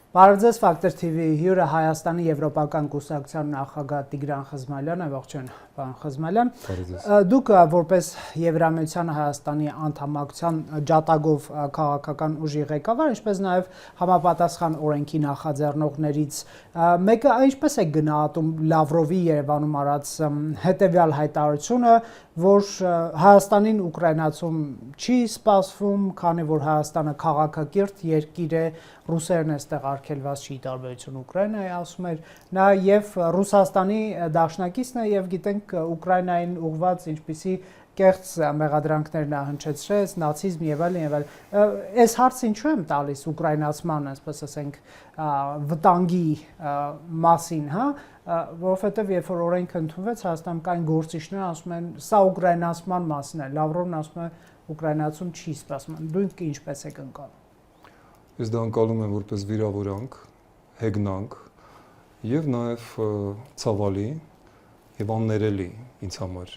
Բարև Ֆակտոր TV հյուրը Հայաստանի Եվրոպական կուսակցության նախագահ Տիգրան Խզմալյանը, ողջույն, պարոն Խզմալյան։ Դուք որպես Եվրամիության Հայաստանի անդամակցության ջատագով քաղաքական ուժի ղեկավար, ինչպես նաև համապատասխան օրենքի նախաձեռնողներից մեկը ինչպես է գնահատում Լավրովի Երևանում արած հետևյալ հայտարարությունը, որ Հայաստանին Ուկրաինացում չի սպասվում, քանի որ Հայաստանը քաղաքակիրթ երկիր է, ռուսերն այստեղ արգելված չի տարբերություն Ուկրաինայի, ասում էր նա, եւ Ռուսաստանի դաշնակիցն է եւ գիտենք Ուկրաինային ուղված ինչպիսի կեղծ մեղադրանքներ նա հնչեցրեց, նացիզմ եւ այլն։ Այս հարցը ինչու եմ տալիս ուկրաինացման, այսպես ասենք, վտանգի մասին, հա, որովհետեւ երբ որ օրենքը ընդունվեց, Հայաստանում կային գործիչներ, ասում են, սա ուկրաինացման մասին է, Լավրովն ասում է ուկրաինացում չի սպասում։ Դուք ինչպես եք ընկալում։ Ես դա ընկալում եմ որպես վիրավորանք, հեգնանք եւ նաեւ ցավալի եւ աններելի ինձ համար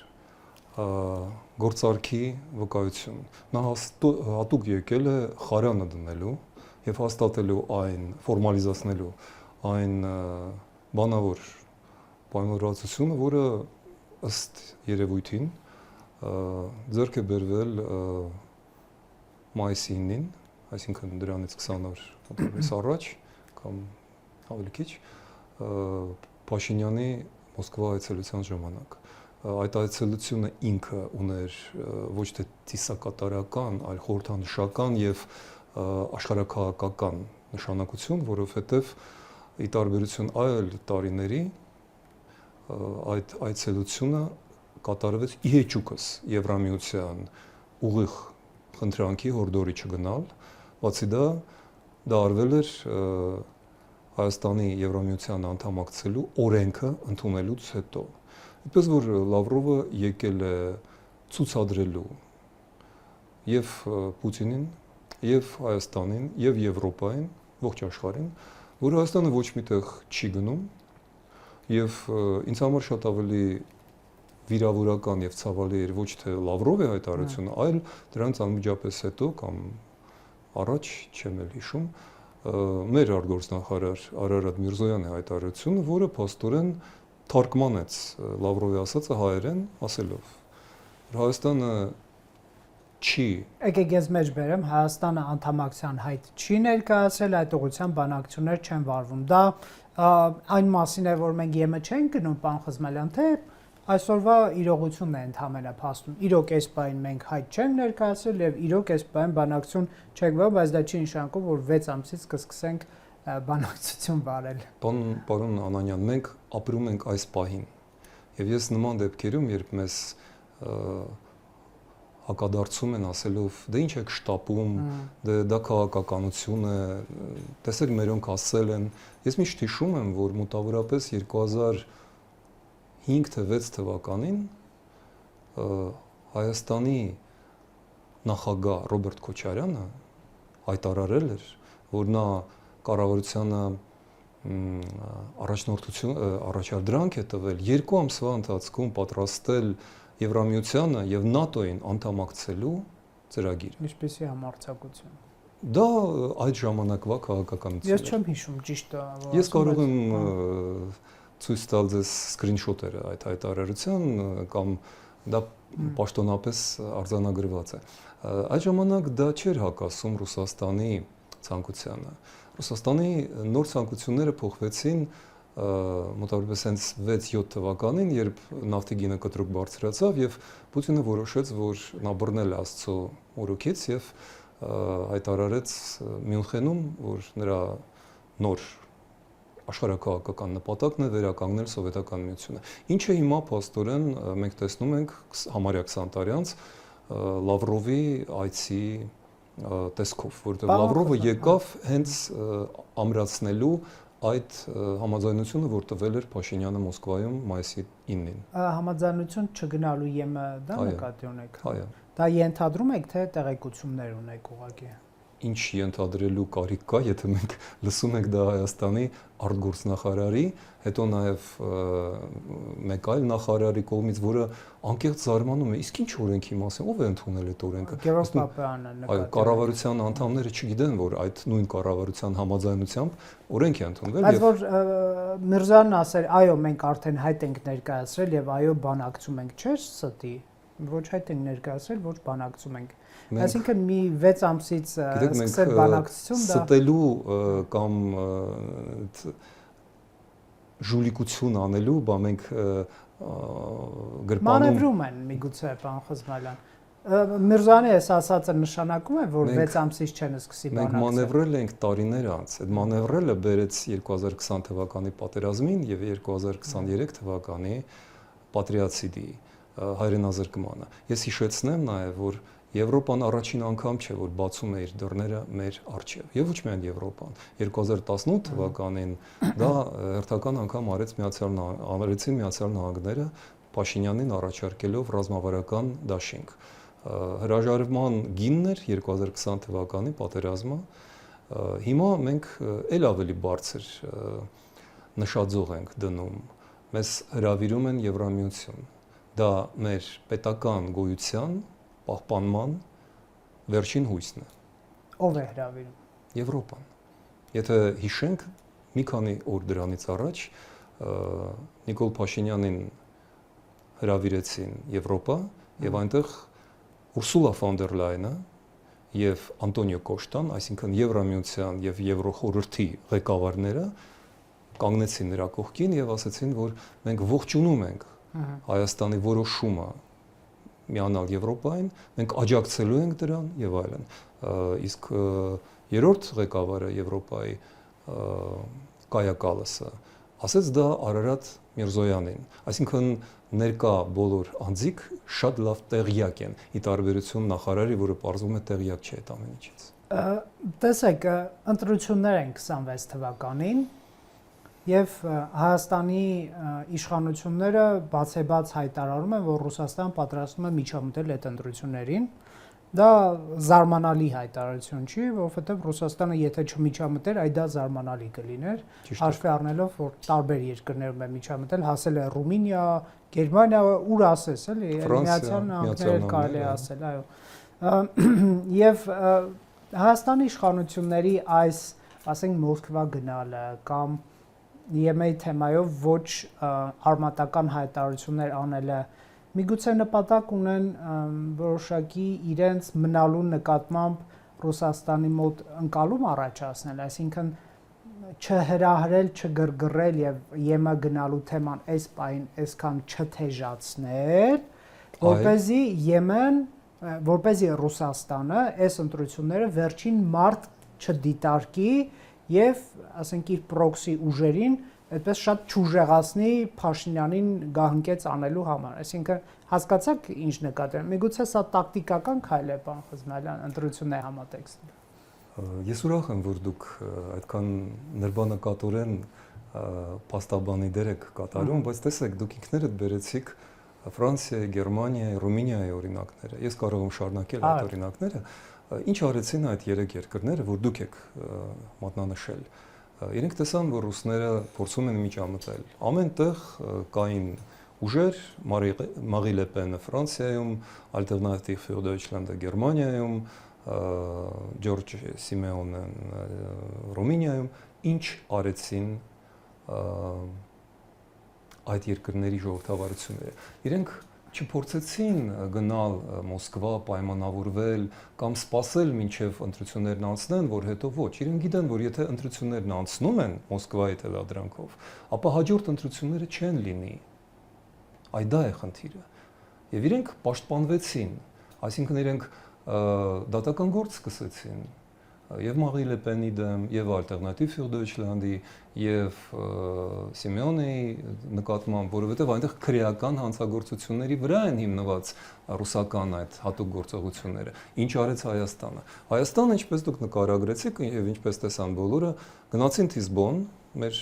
գործարքի վկայություն։ Նա հատուկ եկել է խարանը դնելու եւ հաստատելու այն, ֆորմալիզացնելու այն բանավոր պայմանավորվածությունը, որը ըստ երևույթին ձեռք է բերվել մայիսի 9-ին, այսինքն դրանից 20 օր մոտավորապես առաջ կամ ավելի քիչ Փաշինյանի Մոսկվա այցելության ժամանակ։ Այդ այցելությունը ինքը ուներ ոչ թե ծիսակատարական, այլ խորհրդանշական եւ աշխարհաքաղաքական նշանակություն, որովհետեւ ի տարբերություն այլ տարիների այդ այցելությունը կատարվեց իհեճուկս Եվրամիության ուղիղ խնդրանքի հորդորի չգնալ, բացի դա արվել էր Հայաստանի Եվրամիության անդամակցելու օրենքը ընդունելուց հետո։ Այդպես որ Լավրովը եկել է ցուցադրելու եւ Պուտինին, եւ Հայաստանին, եւ Եվրոպային, ողջ աշխարհին, որ Հայաստանը ոչ միտեղ չի գնում եւ ինձ համար շատ ավելի վիրավորական եւ ցավալի էր ոչ թե Լավրովի հայտարարությունը, այլ դրանից անմիջապես հետո կամ առաջ չեմ էլ հիշում, մեր արտգործնախարար Արարատ Միրզոյանի հայտարարությունը, որը փաստորեն թարգմանեց Լավրովի ասածը հայերեն, ասելով. Հայաստանը չի։ Եկեք ես մեջ բերեմ, Հայաստանը անդամակցության հայտ չի ներկայացրել, այդ ուղղությամբ բանակցություններ չեն վարվում։ Դա այն մասին է, որ մենք ԵՄ չենք գնում, պարոն Խզմալյան, թե այսօրվա իրողությունն է ընդհանրապես փաստում։ Իրոք այս բային մենք հայտ չենք ներկայացրել եւ իրոք այս բային բանակցություն չենք վարում, բայց դա չի նշանակում, որ 6 ամսից կսկսենք բանակցություն վարել։ Պարոն Անանյան, մենք ապրում ենք այս պահին։ Եվ ես նման դեպքերում, երբ մեզ հակադարձում են ասելով, դե ինչ եք շտապում, դա քաղաքականություն է, տեսեք մերոնք ասել են, ես միշտ հիշում եմ, որ մոտավորապես 2005 թե 6 թվականին Հայաստանի նախագահ Ռոբերտ Քոչարյանը հայտարարել էր, որ նա կառավարությանը առաջադրանք է տվել 2 ամսվա ընթացքում պատրաստել Եվրամիությանը եւ ՆԱՏՕ-ին անդամակցելու ծրագիր։ Ինչպեսի համարձակություն։ Դա այդ ժամանակվա քաղաքականություն։ Ես չեմ հիշում ճիշտ է։ Ես կարող եմ ցույց տալ ձեզ սկրինշոթերը այդ հայտարարության կամ դա պաշտոնապես արձանագրված է։ Այդ ժամանակ դա չէր հակասում Ռուսաստանի ցանկությանը։ Ռուսաստանի նոր ցանկությունները փոխվեցին մոտավորապես հենց 6-7 թվականին, երբ նավթի գինը կտրուկ բարձրացավ եւ Պուտինը որոշեց, որ նա բռնել է Աստծո օրոքից եւ հայտարարեց Մյունխենում, որ նրա նոր աշխարհաքաղաքական նպատակն է վերականգնել սովետական միությունը։ Ինչը հիմա փաստորեն մենք տեսնում ենք համարյա 20 տարի անց Լավրովի այցի տեսքով, որտեղ Լավրովը եկավ հենց ամրացնելու այդ համաձայնությունը, որ տվել էր Փաշինյանը Մոսկվայում մայիսի 9-ին։ Համաձայնություն չգնալու ԵՄ դա նկատի ունեք։ Այո։ Դա ենթադրում եք, թե տեղեկություններ ունեք ուղղակի։ ինչ ենթադրելու կարիք կա, եթե մենք լսում ենք դա Հայաստանի արտգործնախարարի, հետո նաև մեկ այլ նախարարի կողմից, որը անկեղծ զարմանում է, իսկ ինչ օրենքի մասին, ով է ընդունել այդ օրենքը։ Գևորգ Պապյանը նկատի։ Այո, կառավարության անդամները չգիտեն, որ այդ նույն կառավարության համաձայնությամբ օրենք է ընդունվել եւ որ Միրզոյանն ասել, այո, մենք արդեն հայտ ենք ներկայացրել եւ այո, բանակցում ենք, չէ՞, ստի։ Ոչ հայտ ենք ներկայացրել, ոչ բանակցում ենք։ Այսինքն մի 6 ամսից սկսել բանակցություն դա ստելու կամ ժուլիկություն անելու, բա մենք գրպանում մանևրում են միգուցե պարոն Խզմալյան։ Միրզոյանի այս ասածը նշանակում է, որ 6 ամսից չեն սկսի բանակցել։ Մենք մանևրել ենք տարիներ անց։ Այդ մանևրելը բերեց 2020 թվականի պատերազմին եւ 2023 թվականի պատրիացիդի հայրենազրկմանը։ Ես հիշեցնեմ նաեւ, որ Եվրոպան առաջին անգամ չէ, որ բացում է իր դռները մեր առջև։ Եվ ոչ միայն Եվրոպան։ 2018 թվականին դա հերթական անգամ արեցին Միացյալ Նահանգները Փաշինյանին առաջարկելով ռազմավարական դաշինք։ Հրաժարման գինն էր 2020 թվականի պատերազմը։ Հիմա մենք ել ավելի բարձր նշաձող ենք դնում։ Մեզ հրավիրում են Եվրամիություն։ Դա մեր պետական գոյության պահպանման վերջին հույսն է։ Ով է հրավիրում։ Եվրոպան։ Եթե հիշենք, մի քանի օր դրանից առաջ Նիկոլ Փաշինյանին հրավիրեցին Եվրոպա եւ այնտեղ Ուրսուլա ֆոն դեր Լայնը եւ Անտոնիո Կոշտան, այսինքն Եվրամիության եւ Եվրոխորհրդի ղեկավարները կանգնեցին նրա կողքին եւ ասացին, որ մենք ողջունում ենք Հայաստանի որոշումը միանալ Եվրոպային, մենք աջակցելու ենք դրան եւ այլն։ Իսկ երրորդ ղեկավարը Եվրոպայի Կայա Կալասը ասեց դա Արարատ Միրզոյանին։ Այսինքն ներկա բոլոր անձիկ շատ լավ տեղյակ են՝ ի տարբերություն նախարարի, որը պարզվում է տեղյակ չէ այդ ամեն ինչից։ Տեսեք, ընտրություններ են 26 թվականին եւ Հայաստանի իշխանությունները բացեբաց հայտարարում են, որ Ռուսաստան պատրաստվում է միջամտել այդ ընտրություններին։ Դա զարմանալի հայտարարություն չի, որովհետեւ Ռուսաստանը եթե չմիջամտեր, այդ դա զարմանալի կլիներ, հաշվի առնելով, որ տարբեր երկրներում է միջամտել, հասել է Ռումինիա, Գերմանիա, ուր ասես, էլի, Միացյալ Նահանգներ կարելի է ասել, այո։ Եվ Հայաստանի իշխանությունների այս, ասենք, Մոսկվա գնալը կամ ԵՄ-ի թեմայով ոչ արմատական հայտարարություններ անելը միգուցե նպատակ ունեն որոշակի իրենց մնալու նկատմամբ Ռուսաստանի մոտ ընկալում առաջացնել, այսինքն չհրահրել, չգրգռել եւ ԵՄ գնալու թեման այս պայն այսքան չթեժացնել, որպեսզի ԵՄ-ն, որպեսզի Ռուսաստանը այս ընտրությունները վերջին մարտ չդիտարկի եւ, ասենք, իր պրոքսի ուժերին այդպես շատ չուժեղացնի Փաշինյանին գահընկեց անելու համար։ Այսինքն հասկացաք ինչ նկատի եմ։ Միգուցե սա տակտիկական քայլ է, պարոն Խզմալյան, ընտրությունների համատեքստը։ Ես ուրախ եմ, որ դուք այդքան նրբանկատորեն փաստաբանի դեր եք կատարում, բայց տեսեք, դուք ինքներդ բերեցիք Ֆրանսիայի, Գերմանիայի, Ռումինիայի օրինակները։ Ես կարող եմ շարունակել այդ օրինակները։ Ինչ արեցին այդ երեք երկրները, որ դուք եք մատնանշել։ Իրենք տեսան, որ ռուսները փորձում են միջամտել։ Ամենտեղ կային ուժեր, Մարի Լե Պենը Ֆրանսիայում, Ալտերնատիվ ֆյուր Դոյչլանդը Գերմանիայում, Ջորջ Սիմեոնեն Ռումինիայում, ինչ արեցին այդ երկրների ժողովրդավարությունները։ Իրենք չփորձեցին գնալ Մոսկվա, պայմանավորվել կամ սպասել մինչև ընտրություններն անցնեն, որ հետո ոչ։ Իրենք գիտեն, որ եթե ընտրություններն անցնում են Մոսկվայի թելադրանքով, ապա հաջորդ ընտրությունները չեն լինի։ Այդ դա է խնդիրը։ Եվ իրենք պաշտպանվեցին, այսինքն իրենք դատական գործ սկսեցին եւ Մարի Լե Պենի դեմ, եւ Ալտերնատիվ ֆյուր Դոյչլանդի, եւ Սիմեոնեի նկատմամբ, որովհետեւ այնտեղ քրեական հանցագործությունների վրա են հիմնված ռուսական այդ հատուկ գործողությունները։ Ինչ արեց Հայաստանը։ Հայաստանը, ինչպես դուք նկարագրեցիք եւ ինչպես տեսան բոլորը, գնացին Թիզբոն, մեր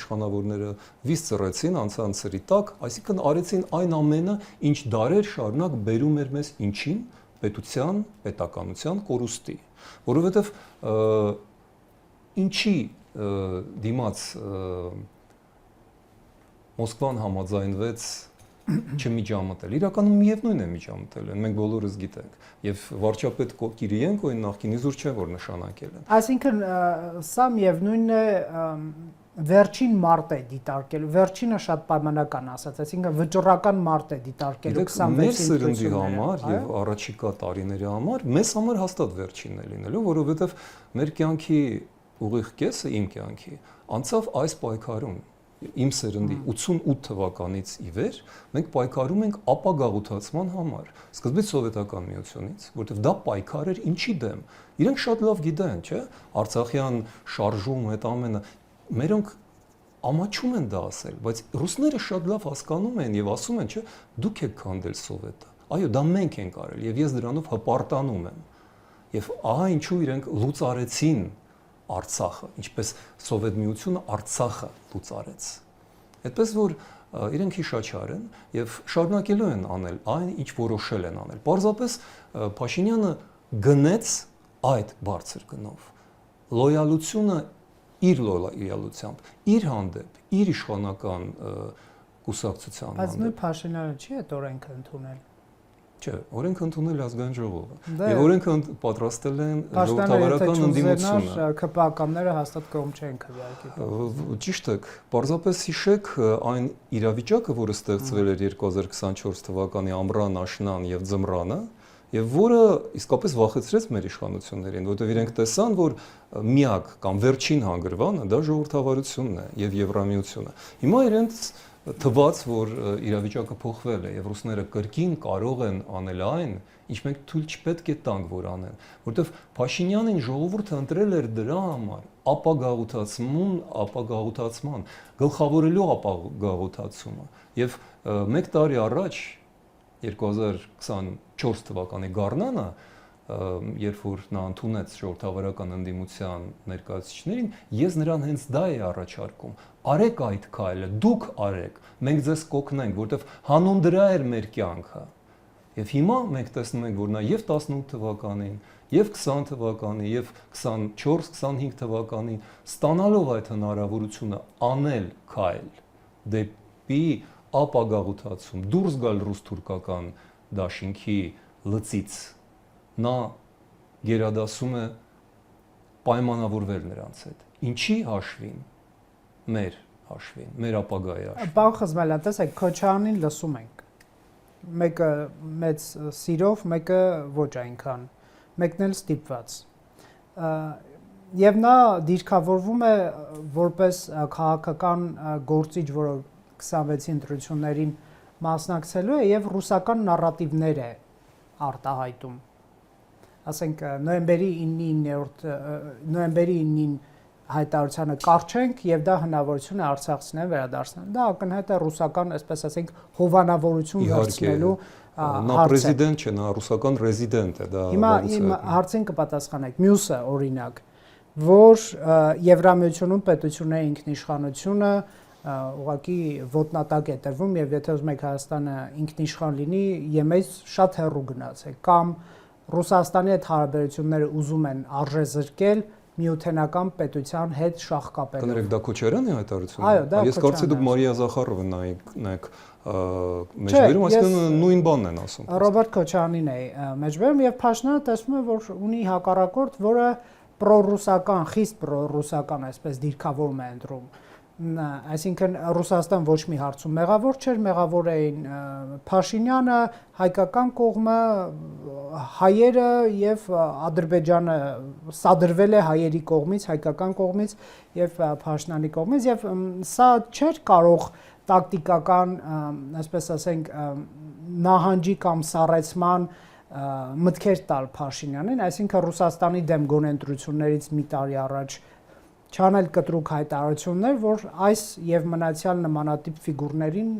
իշխանավորները վիզ ծռեցին, անցան ծրի տակ, այսինքն արեցին այն ամենը, ինչ դարեր շարունակ բերում էր մեզ ինչին, պետականության կորուստի, որովհետև ինչի դիմաց Մոսկվան համաձայնվեց չմիջամտել։ Իրականում միևնույն է միջամտել են, մենք բոլորս գիտենք։ Եվ վարչապետ Կիրիենկոին նախկին իզուր չէ որ նշանակել են։ Այսինքն սա միևնույնն է վերջին մարտ է դիտարկելու, վերջինը շատ պայմանական ասած, այսինքն վճռական մարտ է դիտարկելու 26-ին մեր սերնդի համար եւ առաջիկա տարիների համար մեզ համար հաստատ վերջինն է լինելու, որովհետեւ մեր կյանքի ուղիղ կեսը իմ կյանքի անցավ այս պայքարում։ Իմ սերնդի 88 թվականից ի վեր մենք պայքարում ենք ապագաղութացման համար։ Սկզբից սովետական միությունից, որովհետև դա պայքար էր ինչի դեմ։ Իրենք շատ լավ գիտեն, չէ՞, Արցախյան շարժում այդ ամենը մերոնք ամաչում են դա ասել, բայց ռուսները շատ լավ հասկանում են եւ ասում են, չէ, դուք եք քանդել սովետը։ Այո, դա մենք ենք արել եւ ես դրանով հպարտանում եմ։ Եւ ահա ինչու իրենք լուծարեցին Արցախը, ինչպես Սովետ միությունը Արցախը լուծարեց։ Այդպես որ իրենք հիշաչար են եւ շարունակելու են անել այն, ինչ որոշել են անել։ Պարզապես Փաշինյանը գնեց այդ բարձր գնով։ Լոյալությունը իր լոյալությամբ, իր հանդեպ, իր իշխանական կուսակցության հանդեպ։ Բայց նույն Փաշինյանը չի այդ օրենքը ընդունել։ Չէ, օրենքը ընդունել է ազգային ժողովը։ Եվ օրենքը պատրաստել են ժողովրդավարական ընդդիմությունը։ ԿՊԱ-ականները հաստատ կողմ չեն քվեարկի։ Ճիշտ եք, պարզապես հիշեք այն իրավիճակը, որը ստեղծվել էր 2024 թվականի ամռան, աշնան եւ ձմռանը, եւ որը իսկապես վախեցրեց մեր իշխանություններին, որովհետեւ իրենք տեսան, որ միակ կամ վերջին հանգրվանը դա ժողովրդավարությունն է եւ Եվրամիությունը։ Հիմա իրենց թվաց, որ իրավիճակը փոխվել է եւ ռուսները կրկին կարող են անել այն, ինչ մենք թույլ չպետք է տանք, որ անեն, որովհետեւ Փաշինյանին ժողովուրդը ընտրել էր դրա համար, ապագաղութացման, գլխավորելու ապագաղութացումը։ Եվ 1 տարի առաջ 2024 թվականի գարնանը, երբ որ նա ընդունեց ժողովրդավարական ընդդիմության ներկայացուցիչներին, ես նրան հենց դա էի առաջարկում. արեք այդ քայլը, դուք արեք, մենք ձեզ կօգնենք, որտեվ հանուն դրա էր մեր կյանքը։ Եվ հիմա մենք տեսնում ենք, որ նա եւ 18 թվականին, եւ 20 թվականին, եւ 24-25 թվականին ստանալով այդ հնարավորությունը անել քայլ դեպի ապագաղութացում, դուրս գալ ռուս-թուրքական դաշինքի լծից, նա գերադասում է պայմանավորվել նրանց հետ։ Ինչի հաշվին, մեր հաշվին, մեր ապագայի հաշվին։ Պարոն Խզմելյան, տեսեք, Քոչարյանին լսում ենք։ Մեկը մեծ սիրով, մեկը ոչ այնքան, մեկն էլ ստիպված։ Եվ նա դիրքավորվում է որպես քաղաքական գործիչ, որը 26-ի ընտրություններին մասնակցելու է եւ ռուսական նարատիվներ է արտահայտում։ Ասենք նոյեմբերի 9-ին հայտարարությանը կարճենք եւ դա հնարավորություն է արցախցիներին վերադարձնել։ Դա ակնհայտ է ռուսական, այսպես ասենք, հովանավորություն վերցնելու նա պրեզիդենտ չէ, նա ռուսական ռեզիդենտ է, դա Հիմա իմ հարցին կպատասխանեք։ Մյուսը օրինակ, որ Եվրամիությունում պետությունների ինքնիշխանությունը ուղղակի ոտնատակ է տրվում եւ եթե ուզում եք Հայաստանը ինքնիշխան լինի, եմեյց շատ հեռու գնացեք կամ Ռուսաստանի հետ հարաբերությունները ուզում են արժեզրկել միութենական պետության հետ շահ կապելով։ Կներեք, դա Քոչարյանի հայտարարությունն է։ Այո, դա Ես կարծում եմ դուք Մարիա Զախարովը նայեք մեջբերում, այսինքն նույն բանն են ասում։ Ռոբերտ Քոչարյանին է մեջբերում եւ Փաշինյանը տեսնում է, որ ունի հակառակորդ, որը պրոռուսական, խիստ պրոռուսական, այսպես դիրքավորում է ընտրում։ Այսինքն Ռուսաստան ոչ մի հարցում մեղավոր չէր, մեղավոր էին Փաշինյանը, հայկական կողմը, հայերը եւ Ադրբեջանը սադրվել է հայերի կողմից, հայկական կողմից եւ Փաշինյանի կողմից եւ սա չէր կարող տակտիկական, այսպես ասենք, նահանջի կամ սառեցման մտքեր տալ Փաշինյանին, այսինքն Ռուսաստանի դեմ գոնե ընտրություններից մի տարի առաջ չանել կտրուկ հայտարարություններ, որ այս եւ մնացյալ նմանատիպ ֆիգուրներին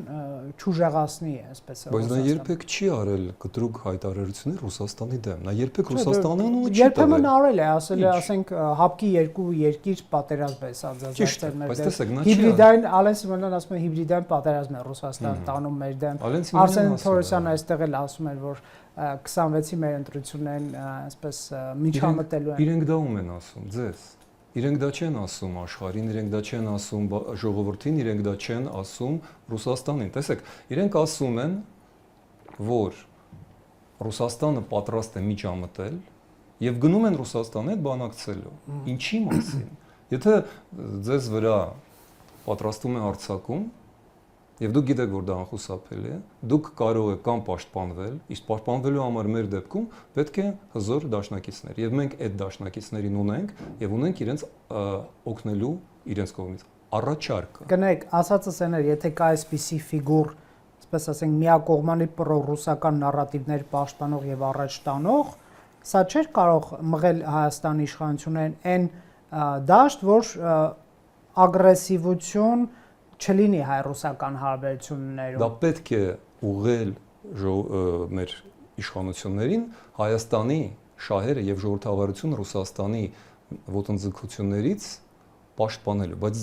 չուժեղացնի, այսպես է։ Բայց նա երբեք չի արել կտրուկ հայտարարություններ Ռուսաստանի դեմ։ Նա երբեք Ռուսաստանին ու չի տվել։ Երբեմն արել է, ասել է, ասենք, հապկի երկու երկիր պատերազմ է սանձազերծել մեր դեմ։ Հիբրիդային Ալեն Սիմոնյանն ասում է հիբրիդային պատերազմ է Ռուսաստան տանում մեր դեմ։ Արսեն Թորոսյանը այստեղ էլ ասում էր, որ 26-ի մեր ընտրություններին այսպես միջամտելու են։ Իրենք դա ում են ասում, ձեզ։ Իրենք դա չեն ասում աշխարհին, իրենք դա չեն ասում ժողովրդին, իրենք դա չեն ասում Ռուսաստանին։ Տեսեք, իրենք ասում են, որ Ռուսաստանը պատրաստ է միջամտել եւ գնում են Ռուսաստանի հետ բանակցելու։ Ինչի մասին։ Եթե ձեզ վրա պատրաստում են արձակում, եւ դուք գիտեք, որ դա անխուսափելի է, դուք կարող եք կամ պաշտպանվել, իսկ պաշտպանվելու համար մեր դեպքում պետք է հզոր դաշնակիցներ, եւ մենք այդ դաշնակիցներին ունենք եւ ունենք իրենց օգնելու իրենց կողմից առաջարկը։ Կնեք, ասածս այն է, եթե կա այսպիսի ֆիգուր, այսպես ասենք, միակողմանի պրոռուսական նարատիվներ պաշտպանող եւ առաջ տանող, սա չէր կարող մղել Հայաստանի իշխանություններին այն դաշտ, որ ագրեսիվություն չլինի հայ-ռուսական հարաբերություններում։ Դա պետք է ուղղել մեր իշխանություններին Հայաստանի շահերը եւ ժողովրդավարությունը Ռուսաստանի ոտնձգություններից պաշտպանելու, բայց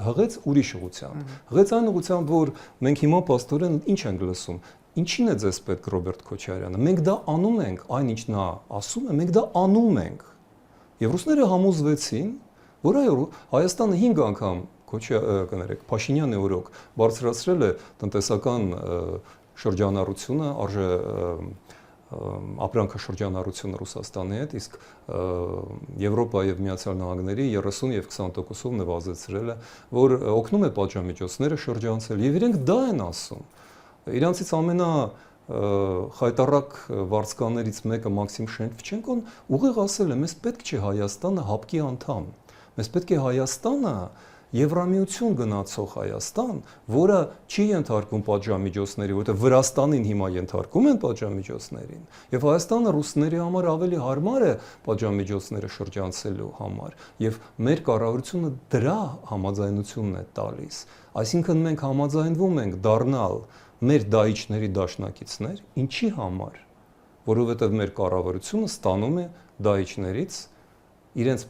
հղեց ուրիշ ուղղությամբ։ Հղեց այն ուղղությամբ, որ մենք հիմա պաստորեն ինչ ենք լսում։ Ինչին է ձեզ պետք Ռոբերտ Քոչարյանը։ Մենք դա անում ենք, այնինչ նա ասում է, մենք դա անում ենք։ Եվ ռուսները համոզվեցին, որ այո, Հայաստանը 5 անգամ կներեք, Փաշինյանի օրոք բարձրացրել է տնտեսական շրջանառությունը, արժե ապրանքը շրջանառությունը Ռուսաստանի հետ, իսկ Եվրոպա եւ Միացյալ Նահանգների 30 եւ 20%-ով նվազեցրել է, որ օգնում է պատժամիջոցները շրջանցել, եւ իրենք դա են ասում։ Իրանցից ամենա խայտարակ վարձկաներից մեկը Մաքսիմ Շևչենկոն ուղիղ ասել է, մեզ պետք չէ Հայաստանը հապկի անդամ, մեզ պետք է Հայաստանը Եվրամիություն գնացող Հայաստան, որը չի ենթարկում պատժամիջոցների, որտեղ Վրաստանին հիմա ենթարկում են պատժամիջոցներին, եւ Հայաստանը ռուսների համար ավելի հարմար է պատժամիջոցները շրջանցելու համար, եւ մեր կառավարությունը դրա համաձայնությունն է տալիս։ Այսինքն մենք համաձայնվում ենք դառնալ մեր դահիճների դաշնակիցներ, ինչի համար, որովհետեւ մեր կառավարությունը ստանում է դահիճներից իրենց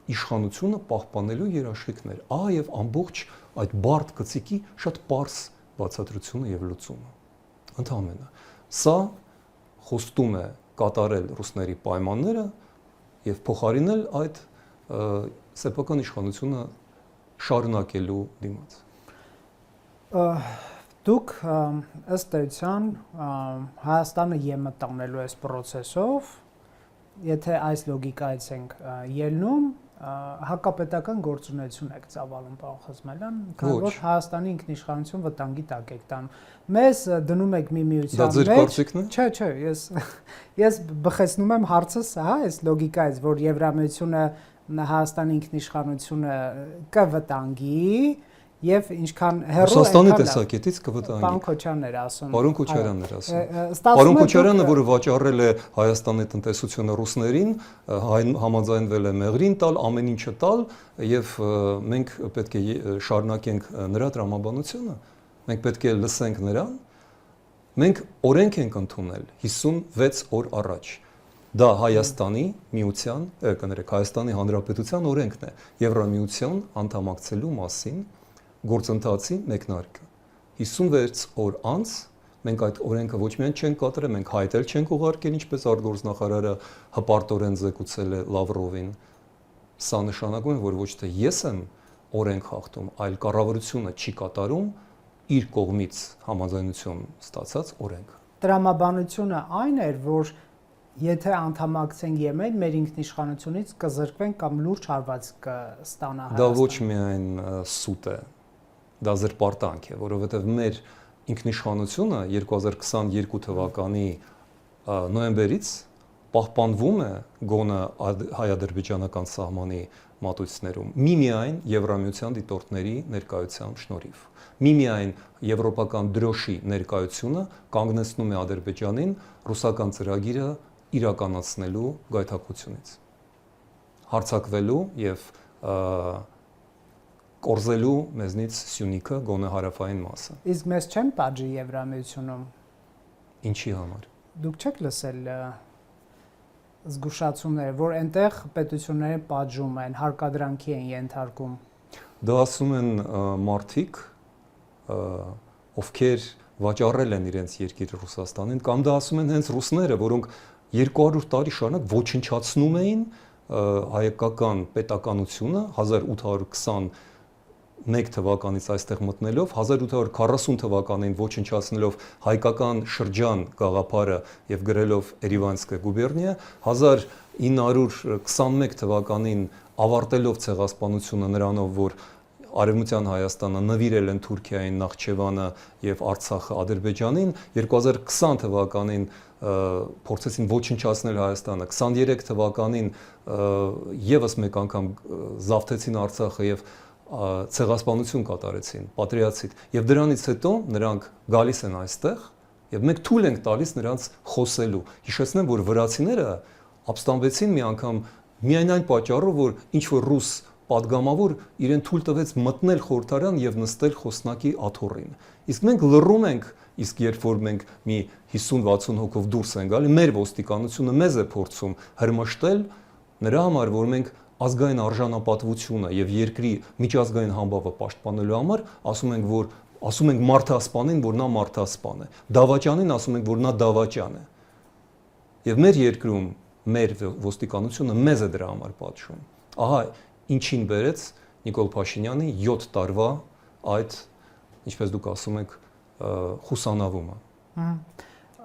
իշխանությունը պահպանելու երաշխիքներ, եւ ամբողջ այդ բարդ գծիկի շատ պարզ բացատրությունը եւ լուծումը։ Ընդհանրապես, սա խոստում է կատարել ռուսների պայմանները եւ փոխարինել այդ սեփական իշխանությունը շարունակելու դիմաց։ Դուք ըստ էության Հայաստանը ԵՄ տանելու այս process-ով, եթե այս լոգիկայից ենք ելնում, հակապետական գործունեություն եք ծավալում, պարոն Խզմելյան, քանի որ Հայաստանի ինքնիշխանություն վտանգի տակ եք տանում։ Մեզ դնում եք մի միության մեջ։ Դա ձեր կարծիքն է։ Չէ, ես բխեցնում եմ հարցս, այս լոգիկայից, որ Եվրամիությունը Հայաստանի ինքնիշխանությունը կվտանգի եւ ինչքան հեռու Ռուսաստանի տեսակետից կվտանգի։ Պարոն Քոչարյանն էր ասում։ Պարոն Քոչարյանն էր ասում։ Պարոն Քոչարյանը, որը վաճառել է Հայաստանի տնտեսությունը ռուսներին, համաձայնվել է մեղրին տալ, ամեն ինչը տալ, եւ մենք պետք է շարունակենք նրա տրամաբանությունը, մենք պետք է լսենք նրան։ Մենք օրենք ենք ընդունել 56 օր առաջ։ Դա Հայաստանի միության, կներեք, Հայաստանի Հանրապետության օրենքն է, Եվրամիության անդամակցելու մասին գործընթացի մեկնարկը։ 56 օր անց մենք այդ օրենքը ոչ միայն չենք կատարել, մենք հայտել չենք ուղարկել, ինչպես արտգործնախարարը հպարտորեն զեկուցել է Լավրովին։ Սա նշանակում է, որ ոչ թե ես եմ օրենք խախտում, այլ կառավարությունը չի կատարում իր կողմից համաձայնություն ստացած օրենքը։ Տրամաբանությունը այն էր, որ եթե անդամակցենք ԵՄ-ին, մեր ինքնիշխանությունից կզրկվենք կամ լուրջ հարված կստանա Հայաստանը։ Դա ոչ միայն սուտ է, դա զրպարտանք է, որովհետև մեր ինքնիշխանությունը 2022 թվականի նոյեմբերից պահպանվում է գոնը հայ-ադրբեջանական սահմանի մատույցներում միմիայն Եվրամիության դիտորդների ներկայությամբ շնորհիվ։ Միմիայն եվրոպական դրոշի ներկայությունը կանգնեցնում է Ադրբեջանին ռուսական ծրագիրը իրականացնելու գայթակղությունից։ հարձակվելու եւ կորզելու մեզնից Սյունիքը գոնե հարավային մասը։ Իսկ մեզ չեն պատժի Եվրամիությունում։ Ինչի համար։ Դուք չեք լսել զգուշացումները, որ այնտեղ պետությունները պատժում են, հարկադրանքի են ենթարկում։ Դա ասում են մարդիկ, ովքեր վաճառել են իրենց երկիրը Ռուսաստանին, կամ դա ասում են հենց ռուսները, որոնք 200 տարի շարունակ ոչնչացնում էին հայկական պետականությունը 1821 թվականից այստեղ մտնելով 1840 թվականին ոչնչացնելով հայկական շրջան գաղափարը եւ գրելով Երևանսկե գուբերնիա 1921 թվականին ավարտելով ցեղասպանությունը նրանով որ Արևմտյան Հայաստանը նվիրել են Թուրքիային, Նախճեվանը եւ Արցախը Ադրբեջանին 2020 թվականին փորձեցին ոչնչացնել Հայաստանը 23 թվականին եւս մեկ անգամ զավթեցին Արցախը եւ ցեղասպանություն կատարեցին պատրիացիտ եւ դրանից հետո նրանք գալիս են այստեղ եւ մենք թույլ ենք տալիս նրանց խոսելու հիշեցնեմ որ վրացիները ապստամբեցին մի անգամ միայն այն պատճառով որ ինչ որ ռուս պատգամավոր իրեն թույլ տվեց մտնել խորհրդարան եւ նստել խոսնակի աթոռին իսկ մենք լռում ենք իսկ երբ որ մենք մի 50-60 հոգով դուրս են գալի մեր ոստիկանությունը մեզ է փորձում հրմշտել նրա համար որ մենք ազգային արժանապատվությունը եւ երկրի միջազգային համբավը պաշտպանելու համար ասում ենք մարդասպանին որ նա մարդասպան է դավաճանին ասում ենք որ նա դավաճան է եւ մեր երկրում մեր ոստիկանությունը մեզ է դրա համար պատժում ահա ինչին բերեց Նիկոլ Փաշինյանի 7 տարվա այդ ինչպես դուք ասում եք խուսանավումը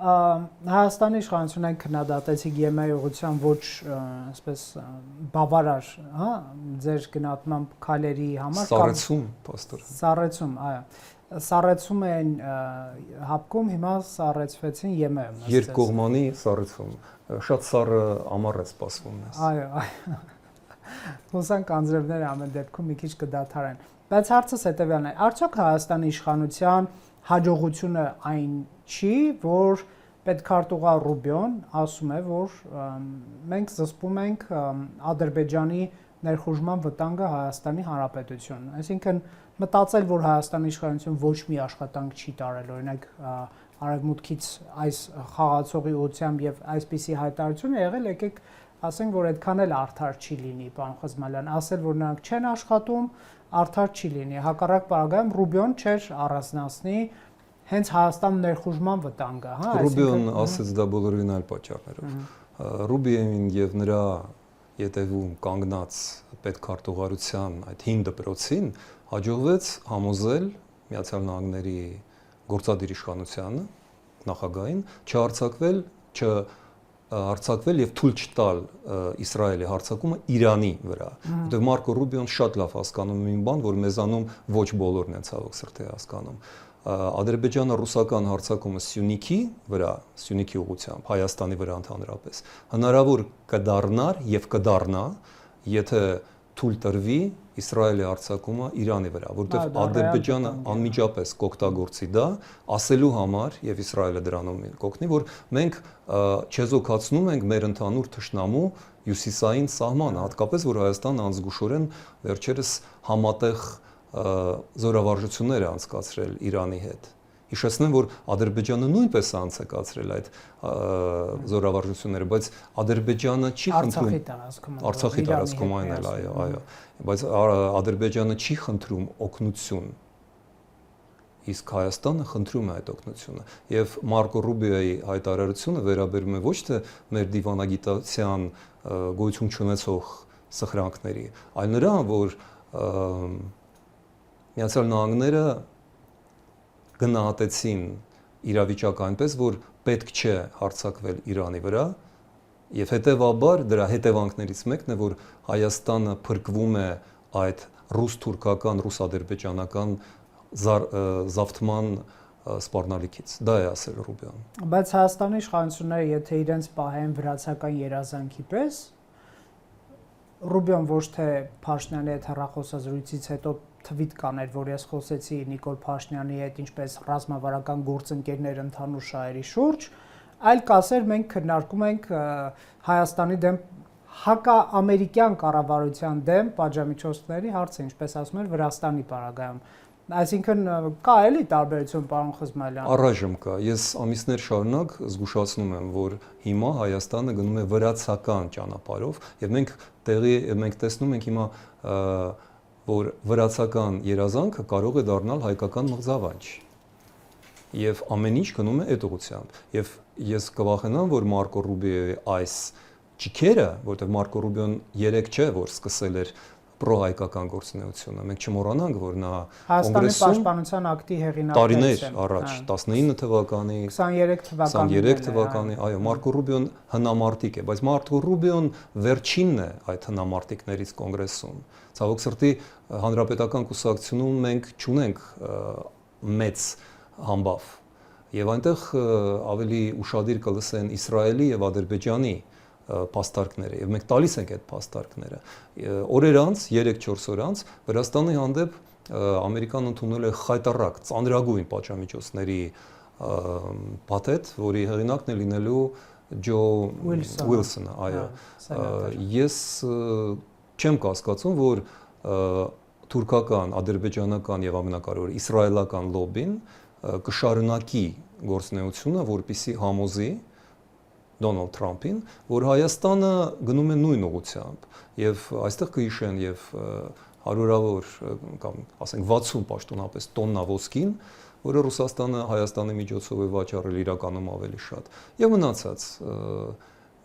Հայաստանի իշխանությունները քննադատեցին ԵՄ-ի ուղղության ոչ այսպես բավարար, հա, ձեր գնահատմամբ քայլերի համար Սառեցում, պաստոր։ Սառեցում, այո։ Սառեցում են հապկում, հիմա սառեցվեցին ԵՄ-ում։ Երկկողմանի սառեցում։ Շատ սառը ամառ է սպասվում մեզ։ Այո, այո։ Հուսանք անձրևները ամեն դեպքում մի քիչ կդադարեն։ Բայց հարցս հետևյալն է. արդյոք Հայաստանի իշխանության հաջողությունը այն չի, որ պետքարտուղար Ռուբիոն ասում է, որ մենք զսպում ենք Ադրբեջանի ներխուժման վտանգը Հայաստանի Հանրապետություն։ Այսինքն մտածել, որ Հայաստանի իշխանությունը ոչ մի աշխատանք չի տարել, օրինակ Արևմուտքից այս խաղացողի ուղղությամբ եւ այսպիսի հայտարարություն եղել, եկեք ասենք, որ այդքան էլ արդար չի լինի, պարոն Խզմալյան, ասել, որ նրանք չեն աշխատում, արդար չի լինի։ Հակառակ պարագայում Ռուբիոն չէր առանձնացնի հենց Հայաստան ներխուժման վտանգը, հա, Ռուբիոն ասեց դա բոլորովին այլ պատճառներով։ Ռուբիոին եւ նրա յետևում կանգնած պետքարտուղարության այդ 5 դպրոցին հաջողվեց համոզել Միացյալ Նահանգների գործադիր իշխանությանը, նախագահին, չհարձակվել եւ թույլ չտալ Իսրայելի հարձակումը Իրանի վրա։ Որտեղ Մարկո Ռուբիոն շատ լավ հասկանում է մի բան, որ մեզանում ոչ բոլորն են ցավոք սրտի հասկանում։ Ադրբեջանը ռուսական հարձակումը Սյունիքի վրա, Սյունիքի ուղղությամբ, Հայաստանի վրա ընդհանրապես, հնարավոր կդառնար եւ կդառնա, եթե թույլ տրվի Իսրայելի հարձակումը Իրանի վրա, որտեղ Ադրբեջանը անմիջապես կօգտագործի դա, ասելու համար եւ Իսրայելը դրանով կօգնի, որ մենք չեզոքացնում ենք մեր ընդհանուր թշնամու հյուսիսային սահմանը, հատկապես որ Հայաստանը անզգուշորեն վերջերս համատեղ զորավարժություններ է անցկացրել Իրանի հետ։ Հիշեցնեմ, որ Ադրբեջանը նույնպես անց է կացրել այդ զորավարժությունները, բայց Ադրբեջանը չի խնդրում Արցախի տարածքում այն էլ, այո, բայց Ադրբեջանը չի խնդրում օգնություն, իսկ Հայաստանը խնդրում է այդ օգնությունը։ Եվ Մարկո Ռուբիոյի հայտարարությունը վերաբերում է ոչ թե մեր դիվանագիտության գոյություն չունեցող սխրանքների, այլ նրան, որ Միացյալ Նահանգները գնահատեցին իրավիճակը այնպես, որ պետք չէ հարձակվել Իրանի վրա, եւ հետեւաբար դրա հետևանքներից մեկն է, որ Հայաստանը փրկվում է այդ ռուս-թուրքական, ռուս-ադրբեջանական զավթման սպառնալիքից։ Դա է ասել Ռուբիոն։ Բայց Հայաստանի իշխանությունները, եթե իրենց պահեն վրացական երազանքի պես, Ռուբիոն ոչ թե Փաշինյանի հետ հեռախոսազրույցից հետո թվիթ կաներ, որ ես խոսեցի Նիկոլ Փաշինյանի հետ ինչպես ռազմավարական գործընկերներ ընդհանուր շահերի շուրջ, այլ կասեր մենք քննարկում ենք Հայաստանի դեմ հակաամերիկյան կառավարության դեմ պատժամիջոցների հարցը, ինչպես ասում են, Վրաստանի պարագայում։ Այսինքն կա էլի տարբերություն, պարոն Խզմալյան։ Առայժմ կա։ Ես ամիսներ շարունակ զգուշացնում եմ, որ հիմա Հայաստանը գնում է վրացական ճանապարհով, եւ մենք տեսնում ենք հիմա, որ վրացական երազանքը կարող է դառնալ հայկական մղձավանջ։ Եվ ամեն ինչ գնում է այդ ուղղությամբ։ Եվ ես կվախենամ, որ Մարկո Ռուբիոյի այս ճիքերը, որտեղ Մարկո Ռուբիոն 3 չէ, որ սկսել էր պրոհայկական գործունեությունը։ Մենք չմոռանանք, որ նա Հայաստանի պաշտպանության ակտի հեղինակն է։ Տարիներ առաջ, 19 թվականի, 23 թվականի, այո, Մարկո Ռուբիոն հնամարտիկ է, բայց Մարկո Ռուբիոն վերջինն է այդ հնամարտիկներից կոնգրեսում։ Ցավոք սրտի հանրապետական կուսակցությունում մենք չունենք մեծ համբավ։ Եվ այնտեղ ավելի ուշադիր կլսեն Իսրայելի եւ Ադրբեջանի փաստարկները, եւ մենք տալիս ենք այդ փաստարկները։ Օրեր անց, 3-4 օր անց Վրաստանի հանդեպ Ամերիկան ընդունել է խայտառակ ծանրագույն պատժամիջոցների փաթեթ, որի հեղինակն է լինելու Ջո Ուիլսոնը, այո։ Ես չեմ կասկածում, որ թուրքական, ադրբեջանական եւ ամենակարևորը իսրայելական լոբին կշարունակի գործունեությունը, որպեսզի համոզի Դոնալդ Թրամփին, որ Հայաստանը գնում է նույն ուղղությամբ եւ այստեղ կհիշեն եւ հարյուրավոր կամ ասենք 60 պաշտոնապես տոննա ոսկին, որը Ռուսաստանը Հայաստանի միջոցով է վաճառել իրականում ավելի շատ։ Եվ մնացած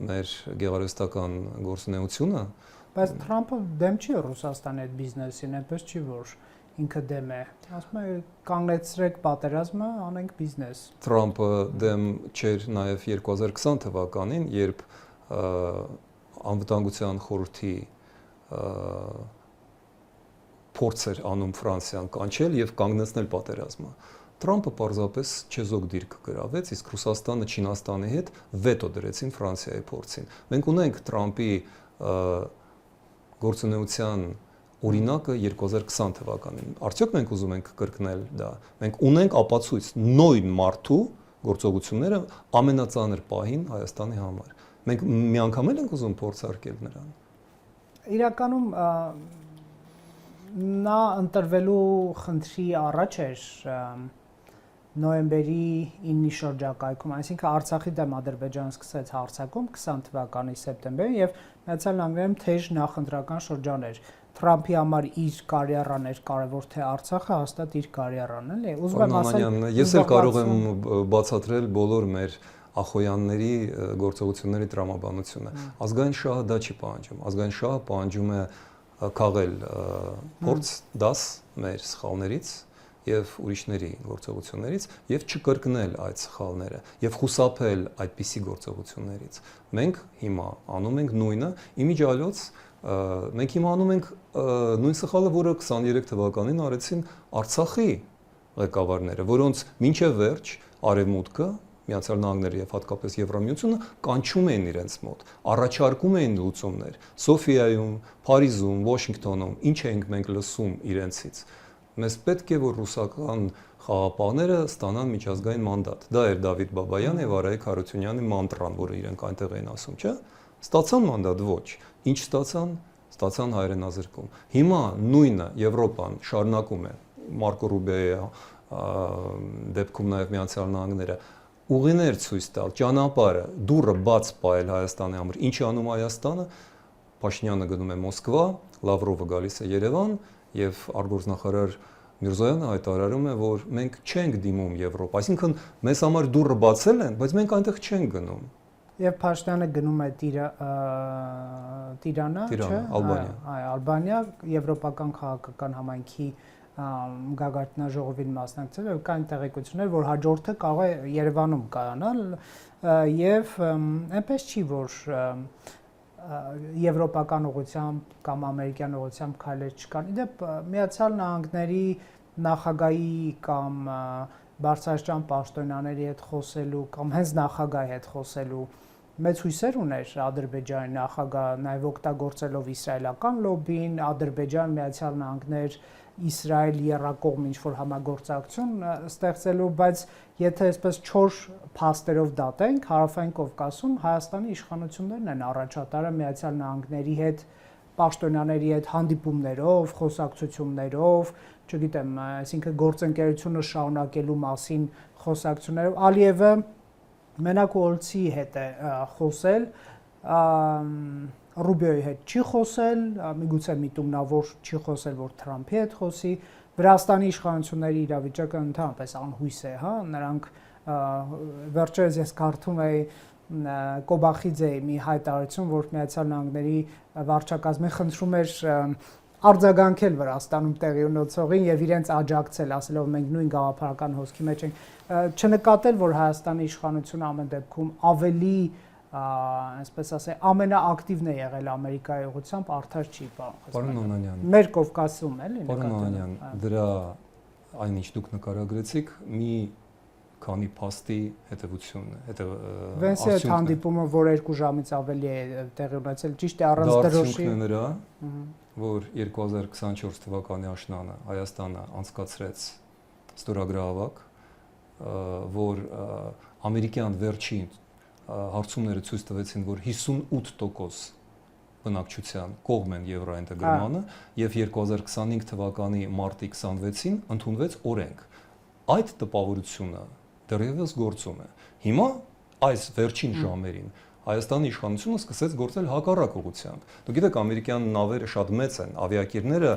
մեր գեղարվեստական գործունեությունը, բայց Թրամփը դեմ չի Ռուսաստանի այդ բիզնեսին, այնպես չի որ ինքը դեմ է։ Ասում է կանգնեցրեք պատերազմը, անենք բիզնես։ Թրամփը դեմ չէր նաև 2020 թվականին, երբ անվտանգության խորհրդի փորձ էր անում Ֆրանսիան կանչել եւ կանգնեցնել պատերազմը։ Թրամփը պարզապես չեզոք դիրք գրավեց, իսկ Ռուսաստանը Չինաստանի հետ վետո դրեցին Ֆրանսիայի փորձին։ Մենք ունենք Թրամփի գործունեության օրինակը 2020 թվականին։ Արդյոք մենք ուզում ենք կրկնել դա։ Մենք ունենք ապացույց նույն մարդու գործողությունները ամենածանր պահին Հայաստանի համար։ Մենք միանգամ ենք ուզում փորձարկել նրան։ Իրականում նա ընտրվելու խնդրի առաջ էր նոյեմբերի 9-ի շրջակայքում, այսինքն Արցախի դեմ Ադրբեջանը սկսեց հարձակում 20 թվականի սեպտեմբերին եւ Միացյալ Նահանգներում թեժ նախընտրական շրջան էր։ Թրամփի համար իր կարիերան էր կարևոր, թե Արցախը հաստատ իր կարիերան էլի։ Ուզում եմ ասել, ես էլ կարող եմ բացատրել բոլոր մեր ախոյանների գործողությունների տրամաբանությունը։ Ազգային շահը դա չի պահանջում։ Ազգային շահը պահանջում է քաղել փորձ, դաս մեր սխալներից եւ ուրիշների գործողություններից եւ չկրկնել այդ սխալները եւ խուսափել այդպիսի գործողություններից։ Մենք հիմա անում ենք նույնը, իմիջիալոց մենք հիմա անում ենք նույն սխալը, որը 23 թվականին արեցին Արցախի ղեկավարները, որոնց մինչև վերջ արևմուտքը, Միացյալ Նահանգները եւ հատկապես Եվրամիությունը կանչում էին իրենց մոտ, առաջարկում էին լուծումներ Սոֆիայում, Փարիզում, Վաշինգտոնում, ինչ ենք մենք լսում իրենցից։ Մեզ պետք է որ ռուսական խաղապահները ստանան միջազգային մանդատ։ Դա էր Դավիթ Բաբայան եւ Արայիկ Հարությունյանի մանտրան, որը իրենք այնտեղ էին ասում, չէ՞։ Ստացան մանդատ, ոչ։ Ինչ ստացան։ Ստացան հայրենազրկում։ Հիմա նույնը Եվրոպան շարունակում է Մարկո Ռուբիոյի դեպքում նաեւ Միացյալ Նահանգները ուղիներ ցույց տալ, ճանապարհը, դուռը բաց պահել Հայաստանի համար։ Ինչ անում Հայաստանը։ Փաշինյանը գնում է Մոսկվա, Լավրովը գալիս է Երևան եւ արտգործնախարար Միրզոյանը հայտարարում է, որ մենք չենք դիմում Եվրոպա, այսինքն մեզ համար դուռը բացել են, բայց մենք այնտեղ չենք գնում։ Եվ Փաշինյանը գնում է Տիրանա, չէ՞, Ալբանիա։ Այո, Ալբանիա, Եվրոպական քաղաքական համայնքի գագաթնաժողովին մասնակցել եւ կային տեղեկություններ, որ հաջորդը կարող է Երևանում կայանալ եւ այնպես չի, որ եվրոպական ուղղությամբ կամ ամերիկյան ուղղությամբ քայլեր չկան։ Իդեպ Միացյալ Նահանգների նախագահի կամ բարձրաստիճան պաշտոնյաների հետ խոսելու կամ հենց նախագահի հետ խոսելու մեծ հույսեր ուներ Ադրբեջանի նախագահը, նաև օգտագործելով իսրայելական լոբին, Ադրբեջան, Միացյալ Նահանգներ Իսրայել երրակողմ ինչ-որ համագործակցություն ստեղծելու, բայց եթե այսպես 4 փաստերով դատենք, Հարավային Կովկասում Հայաստանի իշխանություններն են առաջատարը Միացյալ Նահանգների հետ, պաշտոնյաների հետ հանդիպումներով, խոսակցություններով, չգիտեմ, այսինքն գործընկերությունը շարունակելու մասին խոսակցություններով, Ալիևը մենակ Օլցի հետ է խոսել, Ռուբիոյի հետ չի խոսել, միգուցե միտումնավոր չի խոսել, որ Թրամփի հետ խոսի, Վրաստանի իշխանությունների իրավիճակը ընդհանրապես անհույս է, հա, նրանք վերջերս ես կարդում էի Կոբախիձեի մի հայտարարություն, որ Միացյալ Նահանգների վարչակազմին խնդրում էր արձագանքել Վրաստանում տեղի ունեցողին եւ իրենց աջակցել, ասելով մենք նույն գաղափարական հոսքի մեջ ենք, չնկատել, որ Հայաստանի իշխանությունը ամեն դեպքում ավելի, այսպես ասել, ամենաակտիվն է եղել Ամերիկայի ուղղությամբ, արդար չի, պարոն Անանյան։ Մեր Կովկասում էլի Պարոն Անանյան, դրա այն ինչ դուք նկարագրեցիք, մի քանի փաստի հետևությունն է, Վենսի հետ հանդիպումը, որ 2 ժամից ավելի է տեղի ունեցել, ճիշտ է առանց դրոշի։ Դա արդյունքն է նրա, որ 2024 թվականի աշնանը Հայաստանը անցկացրեց ստորագրահավաք, որ ամերիկյան վերջին հարցումները ցույց տվեցին, որ 58% բնակչության կողմ են եվրոինտեգրմանը եւ 2025 թվականի մարտի 26-ին ընդունվեց օրենք։ Այդ տպավորությունը դեռևս գործում է։ Հիմա այս վերջին ժամերին Հայաստանի իշխանությունը սկսեց գործել հակառակ ուղղությամբ։ Դուք գիտեք, ամերիկյան նավերը շատ մեծ են, ավիակիրները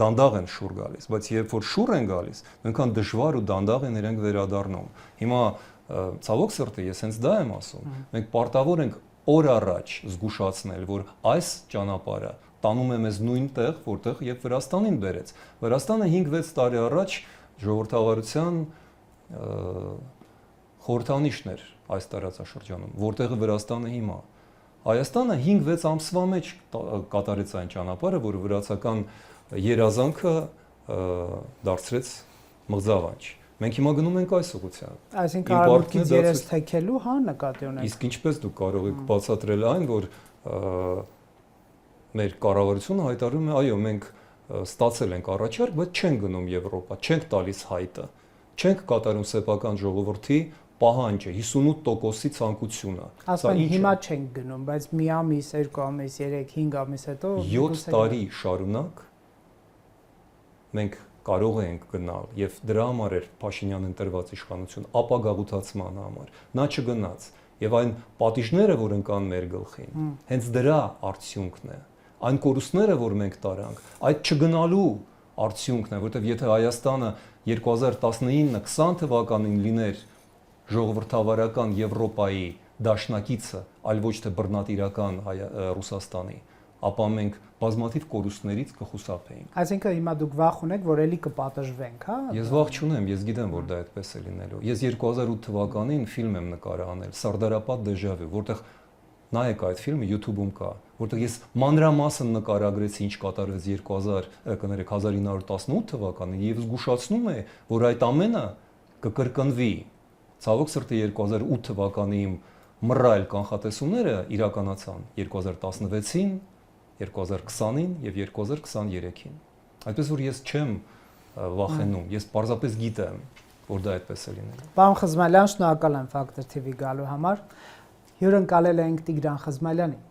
դանդաղ են շուռ գալիս, բայց երբ որ շուռ են գալիս, նույնքան դժվար ու դանդաղ են իրենք վերադառնում։ Հիմա ցավոք սրտի ես հենց դա եմ ասում։ Մենք պարտավոր ենք օր առաջ զգուշացնել, որ այս ճանապարհը տանում է մեզ նույն տեղ, որտեղ եւ Վրաստանին բերեց։ Վրաստանը 5-6 տարի առաջ ժողովրդավարության խորհրդանիշն էր այս տարածաշրջանում, որտեղ Վրաստանը հիմա։ Հայաստանը 5-6 ամսվա մեջ կատարեց այն ճանապարհը, որ վրացական երազանքը դարձրեց մղձավանջ։ Մենք հիմա գնում ենք այս ուղղությամբ։ Այսինքն արևմուտքից երես թեքելու, հա, նկատի ունենք։ Իսկ ինչպես դուք կարող եք բացատրել այն, որ մեր կառավարությունը հայտարարում է, այո, մենք ստացել ենք առաջարկ, բայց չենք գնում Եվրոպա, չենք տալիս հայտը, չենք կատարում սեփական ժողովրդի պահանջը, 58%-ի ցանկությունը։ Ասում են հիմա չենք գնում, բայց մի ամիս, 2 ամիս, 3, 5 ամիս հետո 7 տարի շարունակ մենք կարող ենք գնալ եւ դրա համար էր Փաշինյանը ընտրված իշխանություն ապագաղութացման համար։ Նա չգնաց եւ այն պատիժները, որ ընկան մեր գլխին, հենց դրա արդյունքն է։ Այն կորուստները, որ մենք տարանք, այդ չգնալու արդյունքն է, որովհետեւ եթե Հայաստանը 2019-20 թվականին լիներ ժողովրդավարական Եվրոպայի դաշնակիցը, այլ ոչ թե բռնատիրական Ռուսաստանի, ապա մենք բազմաթիվ կորուստներից կխուսափեինք։ Այսինքն հիմա դուք վախ ունեք, որ էլի կպատժվենք, հա։ Ես վախ չունեմ, ես գիտեմ, որ դա այդպես է լինելու։ Ես 2008 թվականին ֆիլմ եմ նկարահանել Սարդարապատ դեժավյու, որտեղ նայեք այդ ֆիլմը YouTube-ում կա, որտեղ ես մանրամասն նկարագրեցի ինչ կատարվեց 1918 թվականին եւ զգուշացնում է, որ այդ ամենը կկրկնվի։ Ցավոք սրտի 2008 թվականի իմ մռայլ կանխատեսումները իրականացան 2016-ին, 2020-ին եւ 2023-ին։ Այդպես որ ես չեմ վախենում, ես պարզապես գիտեմ, որ դա այդպես է լինելու։ Պարոն Խզմալյան, շնորհակալ եմ Factor TV գալու համար։ Հյուրընկալել ենք Տիգրան Խզմալյանին։